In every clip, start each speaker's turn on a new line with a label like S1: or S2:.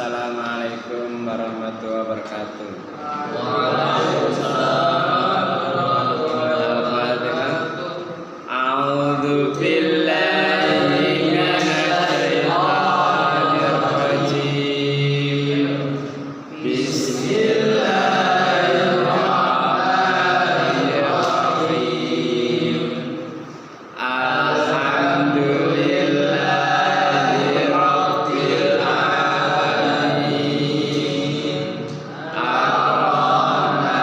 S1: Assalamualaikum warahmatullahi wabarakatuh. A'udzu billahi minasy syaithanir rajim. Bismillahirrahmanirrahim. Alhamdulillahi rabbil alamin. Ar-Rahmanir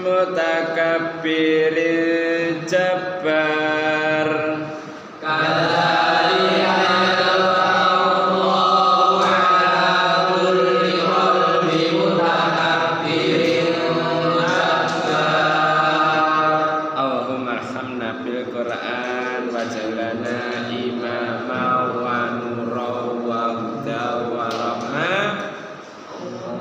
S1: mutakabbiril jabbar. Allahumma arhamna bil Qur'an waj'alna imama wa nura wa huda wa rahmah.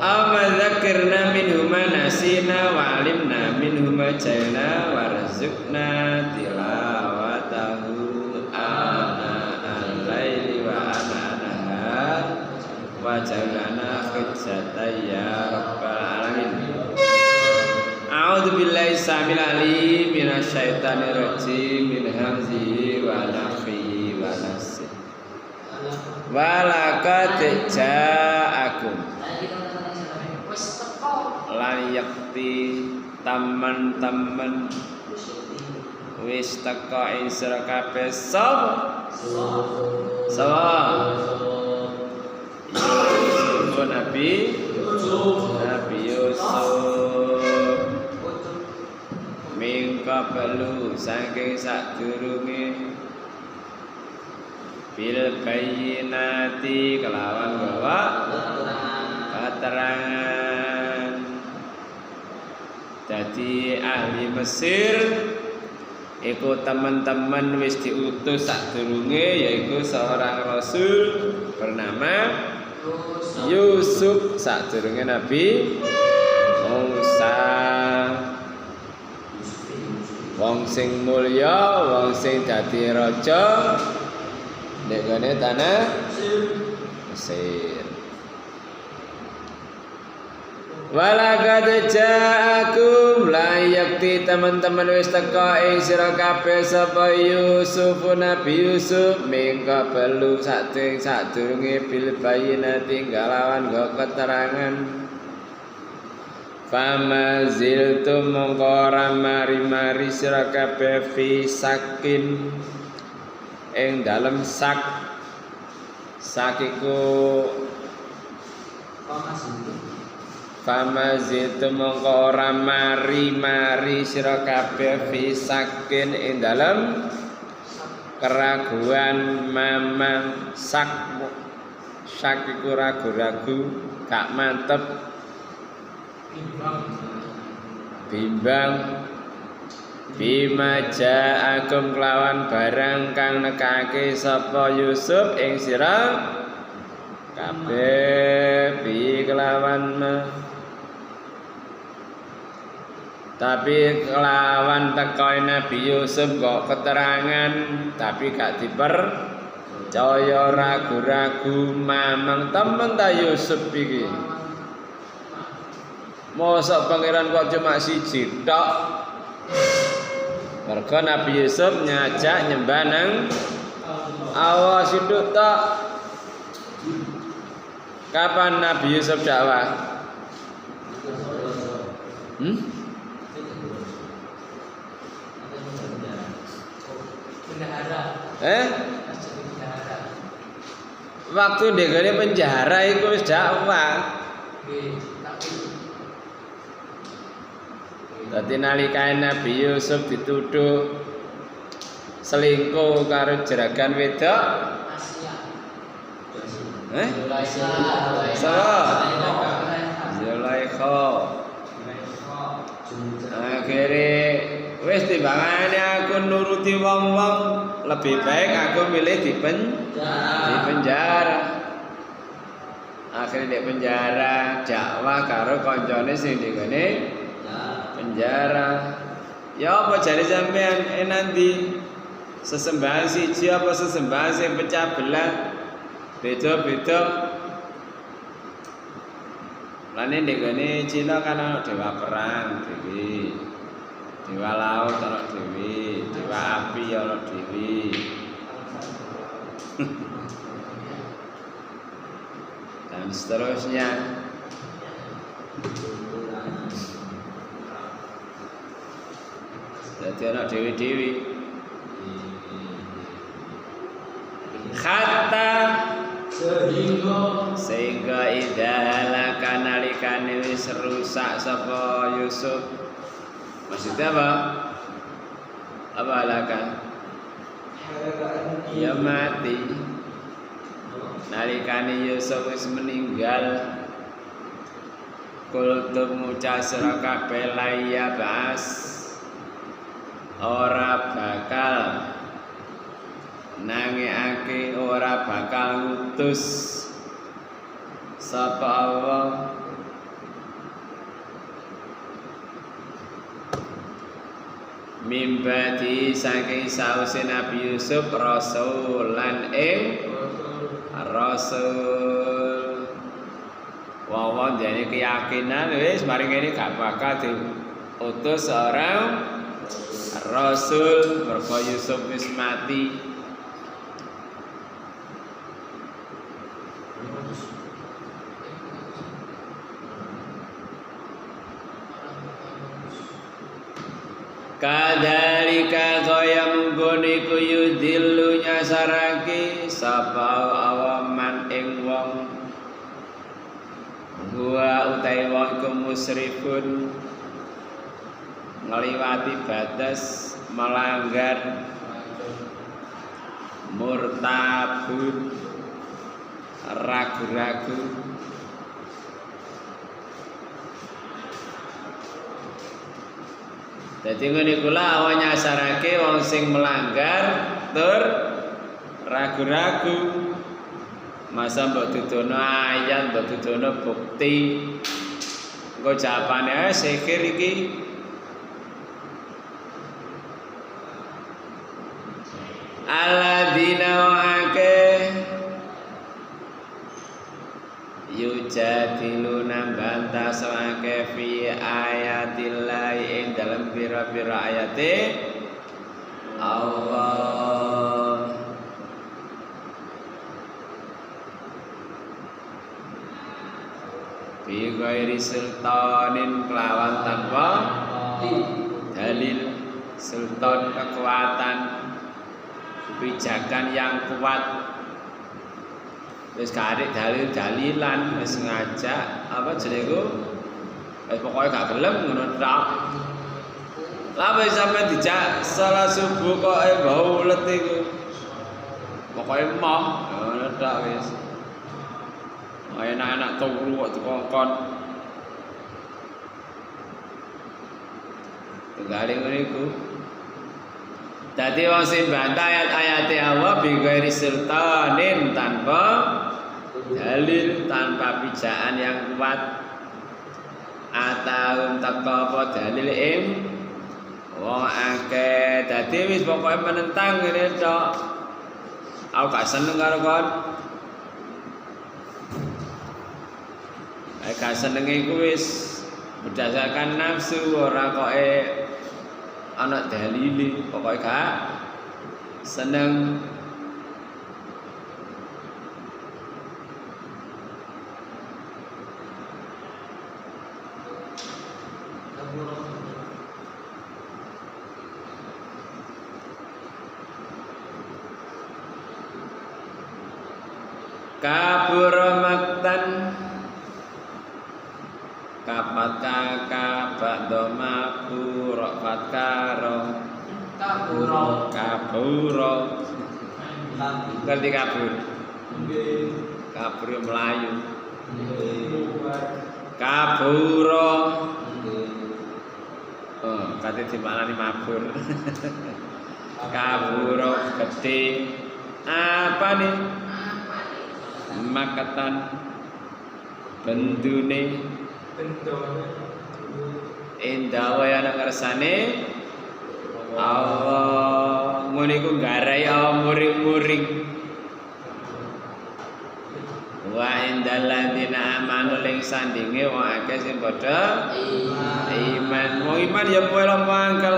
S1: Amma dzakirna minhu ma nasina wa alimna minhu ma jahilna warzuqna tilawatahu ana al-laili wa ana an-nahar waj'alna hujjatan ya rabbal alamin. A'udzu billahi samil alim minasyaitonir rajim min hamzihi wa nafthihi wa nafsihi. Wa laqad ja'akum lan yakti teman-teman wis teka ing sira kabeh sapa Nabi Yusuf mingka belu saking sadurunge bil bayyinati kelawan gawa keterangan. Jadi ahli Mesir iku teman-teman wis diutus sadurunge yaiku seorang rasul bernama Yusuf sadurunge Nabi Musa. Wong sing mulya, wong sing dadi raja nek gone tanah Mesir. Walaqad ja'akum la yakti teman-teman wis teka ing sira kabeh sapa Yusuf Nabi Yusuf mingka belu sadurunge bil bayyinati kalawan nggo keterangan. Fama ziltum mongko ora mari-mari sira kabeh fi sakin ing dalem sak iku fama ziltum mongko ora mari-mari sira kabeh fi sakin ing dalem keraguan mamang sak iku ragu-ragu gak mantep bimbang bima ja'akum kelawan barang kang nekake sapa Yusuf ing sira kabeh bi kelawan tapi kelawan teko Nabi Yusuf kok keterangan tapi gak dipercaya ragu-ragu mamang temen ta Yusuf iki. Mosok pangeran kok cuma siji tok. Mergo Nabi Yusuf nyajak nyembah nang Allah sithik tok. Kapan Nabi Yusuf dakwah? Waktu degane penjara iku wis dakwah. Dadi nalika Nabi Yusuf dituduh selingkuh karo jeragan wedok Zulaikha. Akhire wis timbangane aku nuruti wong-wong lebih baik aku milih di penjara. Akhirnya di penjara dakwah karo koncone sing digone penjara. Ya apa jare sampean nanti sesembahan siji apa sesembahan sing pecah belah beda-beda. Lane ndekane Cina kan ana dewa perang dhewe. Dewa laut ana dhewe, dewa api ana dhewe. Dan seterusnya. Jadi anak dewi-dewi kata sehingga idza halaka nalikane wis wis rusak sapa Yusuf. Maksudnya apa? Apa halakan? Ya mati. Nalikane Yusuf wis meninggal. Kultum ngucap sira kabeh laya bas. Ora bakal nangeake, ora bakal ngutus sapa Allah mimbadi saking sause Nabi Yusuf rasulan ing rasul. Wong jane keyakinan wis mari ngene gak bakal diutus seorang rasul mergo Yusuf wis mati. Kadalika kaya mungkone ku yudillu nyasarake sapa awaman ing wong gua utai wong iku musrifun ngliwati batas melanggar murtabun ragu-ragu. Dadi ngene kula awan nyasarake wong sing melanggar tur ragu-ragu. Masa mbok dudono ayat, mbok dudono bukti. Engko jawabane sihir iki alladzina wa'ake yujadiluna bantah sawake fi ayatillahi ing dalam pira-pira ayate Allah. Bi ghairi sultanin kelawan tanpa dalil. Sultan kekuatan kebijakan yang kuat. Wis karek dalil-dalilan wis ngajak apa jenenge wis pokoke gak gelem ngono tok. Lah wis sampe dijak salat subuh kok bau ulet iku. Pokoke moh ngono tok wis. Enak-enak turu kok dikongkon. Tunggale ngene iku. Dadi wong sing bantah ayat-ayate Allah bi ghairi sultanin tanpa dalil, tanpa pijakan yang kuat. Atau teko apa dalil ing wong akeh. Dadi wis pokoke menentang ngene tok. Aku gak seneng karo kon. Gak senenge iku wis berdasarkan nafsu ora koke ana dalile, pokoke gak seneng. Kabur maktan kapat kakak doma puro fatkaro kaburo ngerti kabur kabur Melayu kaburo kate dimaknani mabur kaburo gede apa nih makatan bendune endah wae ana ngersane Allah ngene iku garai muring-muring wa indal ladina amanu ling sandinge wong akeh sing padha iman. Wong iman ya melo mangkel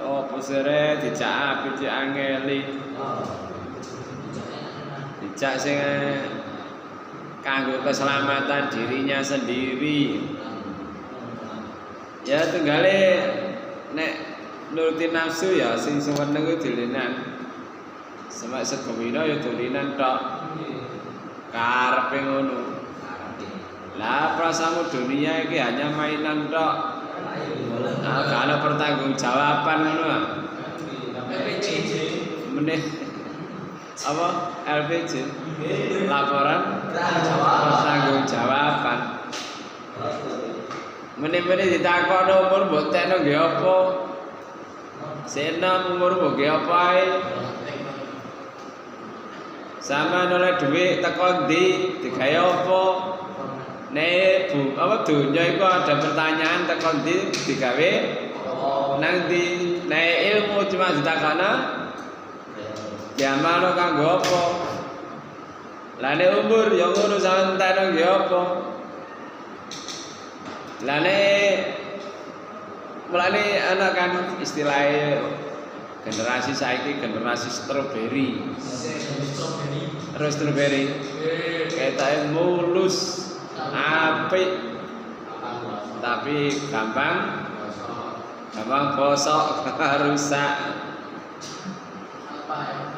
S1: opo sere dicak api diangeli dicak sing kanggo keselamatan dirinya sendiri. Ya tenggale nek nuruti nafsu ya sing seneng ku dilinan. Semak segomina ya dolinan tok. Karepe ngono. Lah prasamu dunia iki hanya mainan tok. Nah, kalau pertanggungjawaban ngono. LPG. Meneh apa? LPG. Laporan pertanggungjawaban. Meneh-meneh ditakoni umur mbok tekno nggih apa? Sena umur mbok nggih apa ae? Sama oleh duit teko ndi digawe apa? Nek bu apa dunya iku ada pertanyaan teko ndi digawe nang ndi? Nek ilmu cuma ditakana diamalno kanggo apa? Lah nek umur ya ngono sampeyan tekno nggih apa? Lah nek mulane ana kan istilahnya generasi saiki generasi strawberry. Terus strawberry. Ketae mulus, apik. Tapi gampang bosok, rusak.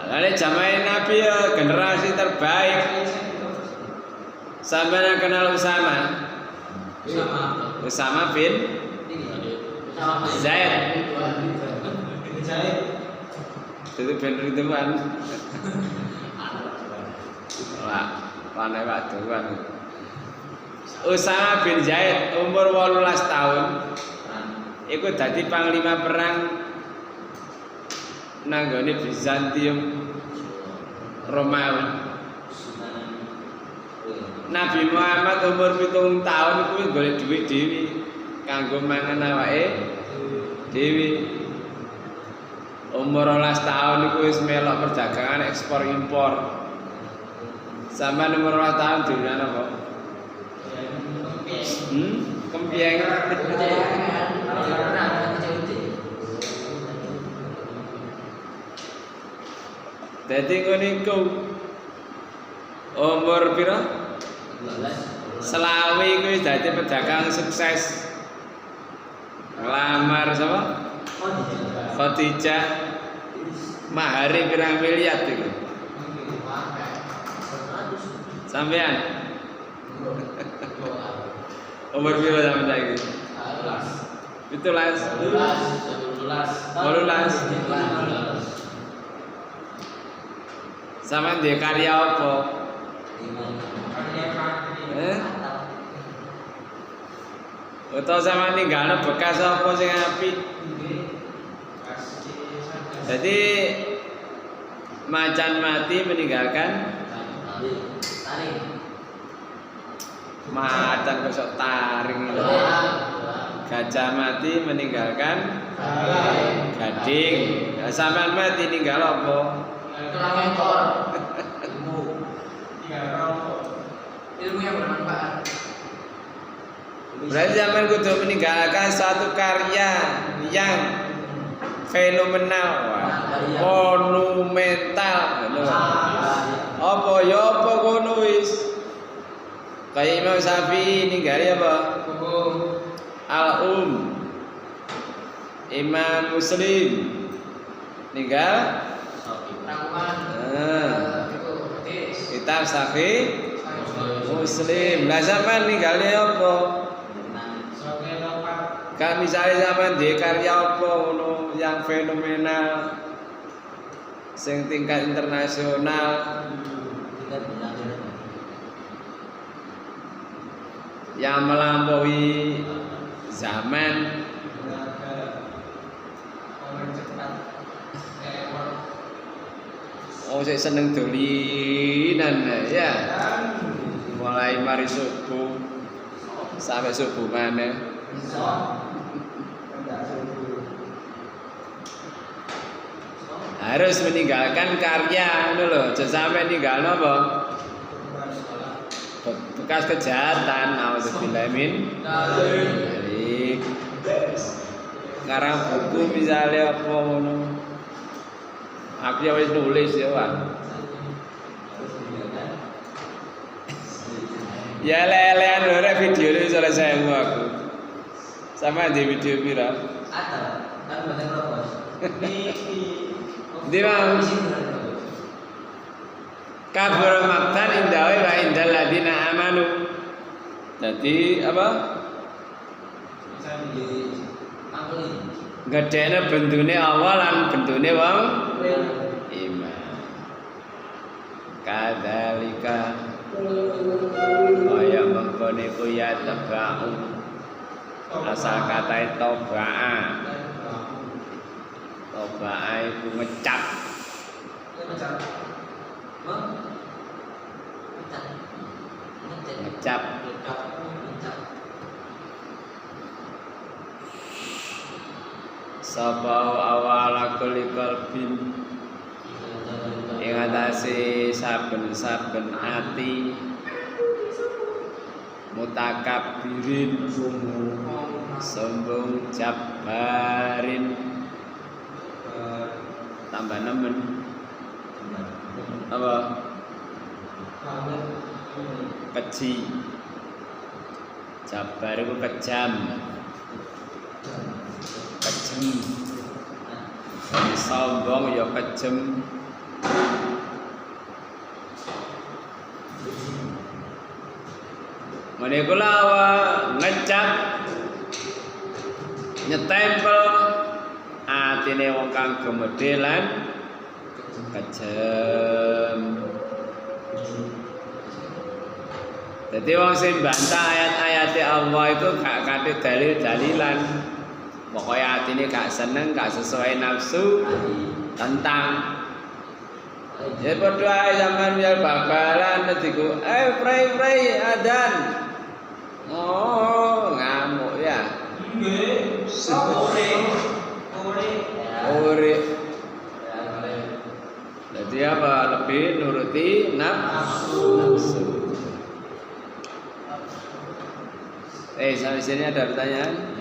S1: Lalu zaman Nabi ya generasi terbaik. Sampai kenal Usama bin Zaid. Itu bin Ridwan. Wah, pandai waktu kan. Usama bin Zaid umur 18 tahun. Iku dadi panglima perang nanggone Bizantium Romawi. Nabi Muhammad umur 7 tahun iku wis golek dhuwit dhewe kanggo mangan awake dhewe. Umur 12 tahun iku wis melok perdagangan ekspor impor. Sampai umur 12 tahun dunia apa? Kempieng. Dadi ngono iku umur pira? 12. Selawe iku wis dadi pedagang sukses. Ngelamar sapa? Khadijah. Mahare pirang miliar iku. Sampean? Umur piro sampean saiki? 17. 18. Sampeyan duwe karya apa? Utawa sampeyan ninggalno bekas apa sing apik? Jadi macan mati meninggalkan macan kok taring itu. Gajah mati meninggalkan gading. Sampeyan mati ninggal apa?
S2: Tulang ekor. Ilmu yang bermanfaat.
S1: Berarti zaman kudu meninggalkan suatu karya yang fenomenal, monumental. Apa ya apa kono wis. Kayak Imam Syafi'i ninggali apa? Al-Um. Imam Muslim ninggal kitab Sahih Muslim. Lah sampean ninggali apa? Kan misalnya sampean di karya apa ngono yang fenomenal sing tingkat internasional yang melampaui zaman. Oh, saya seneng dolinan ya. Mulai mari subuh sampai subuh mana? Harus meninggalkan karya, loh. Jangan sampai ninggal apa? Bekas kejahatan. Auzubillahi min dzalik. Ngarang buku misalnya apa ngono. Aku ya wis nulis ya, Pak. Ya lelean ora video ini selesai aku. Sama di video pira?
S2: Ada, kan banyak propos.
S1: Di mana? Kabur maktan indawi wa indal ladina amanu. Jadi apa? Gedene bendune Allah lan bendune wong iman. Kadzalika kaya mengkone ku ya tabau asal kata toba'a. Toba'a iku ngecap. Ngecap. Sapa awala kulli qalbin ing atase saben-saben ati mutakabbirin sombong jabbarin tambah nemen apa keji jabbar itu kejam kejem sombong ya kejem menika lawa ngecap nyetempel atine wong kang gemedhe lan kejem. Dadi wong sing bantah ayat-ayate Allah itu gak kate dalil-dalilan. Pokoke atine gak seneng, gak sesuai nafsu tentang. Ya padha ae sampean ya babalan diku, prei adzan. Oh, ngamuk ya.
S2: Nggih. Ore.
S1: Jadi apa? Lebih nuruti nafsu. Sampai sini ada pertanyaan?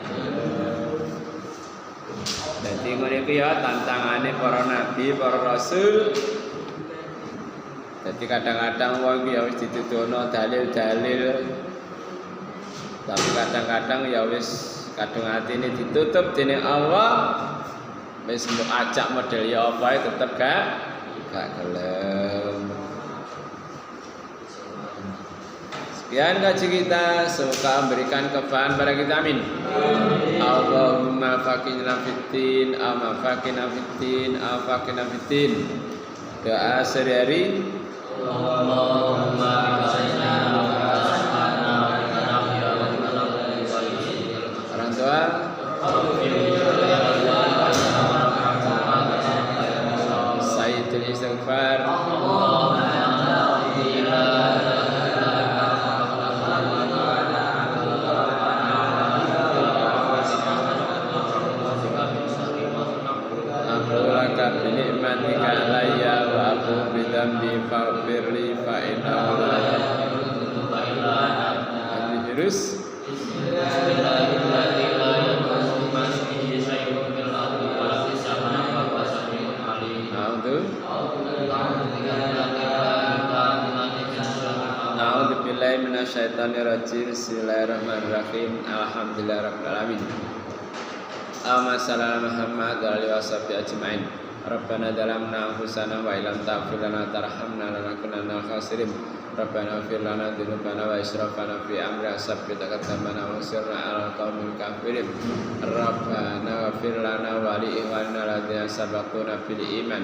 S1: Jadi mereka ya tantangannya para nabi, para rasul. Jadi kadang-kadang wong ya wis dituduhno dalil-dalil. Tapi kadang-kadang ya wis kadung atine ditutup dening Allah. Wis mbok ajak model ya apa tetep gak gelem. Sekian kaji kita, semoga memberikan kefahaman pada kita, amin. Allahumma faqihna fiddin, amma faqihna fiddin, afaqihna fiddin. Doa sehari-hari. Allahumma faqihna orang tua. Sayyidul istighfar. Binikmatika alayya wa aku bidambi faghfirli fa innahu la yaghfiru illa anta. Terus A'udzubillahi minasyaitonirrajim. Bismillahirrahmanirrahim. Alhamdulillahirabbil alamin. Allahumma shalli ala Muhammad wa alihi washabihi ajmain. Rabbana zalamna anfusana wa illam taghfir lana tarhamna lanakunanna minal khasirin. Rabbana ighfir lana dzunubana wa israfana fi amrina sabbit aqdamana wa sirna 'alal qaumil kafirin. Rabbana ighfir lana wa li ikhwanina alladzina sabaquna bil iman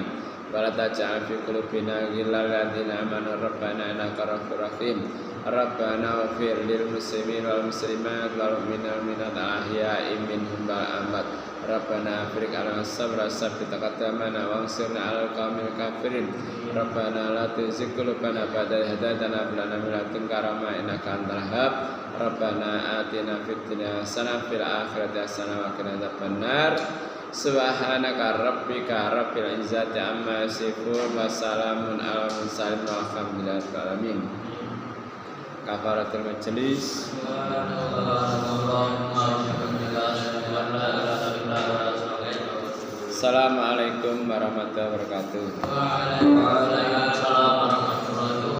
S1: wa la taj'al fi qulubina ghillan lil ladzina amanu rabbana innaka ra'ufur rahim. Rabbana ighfir lil muslimin wal muslimat wal mu'minina wal mu'minat ahya'i minhum wal amwat. Rabbana afriq 'alana sabra sabbit aqdamana wansirna 'alal qaumil kafirin. Rabbana la tuzigh qulubana ba'da idh hadaytana wa hab lana min ladunka rahmah innaka antal wahhab. Rabbana atina fid dunya hasanah fil akhirati hasanah wa qina adzabannar. Subhanaka rabbika rabbil izzati amma yasifun wa salamun 'alal mursalin walhamdulillahi rabbil alamin. Kafaratul majlis. Assalamualaikum warahmatullahi wabarakatuh.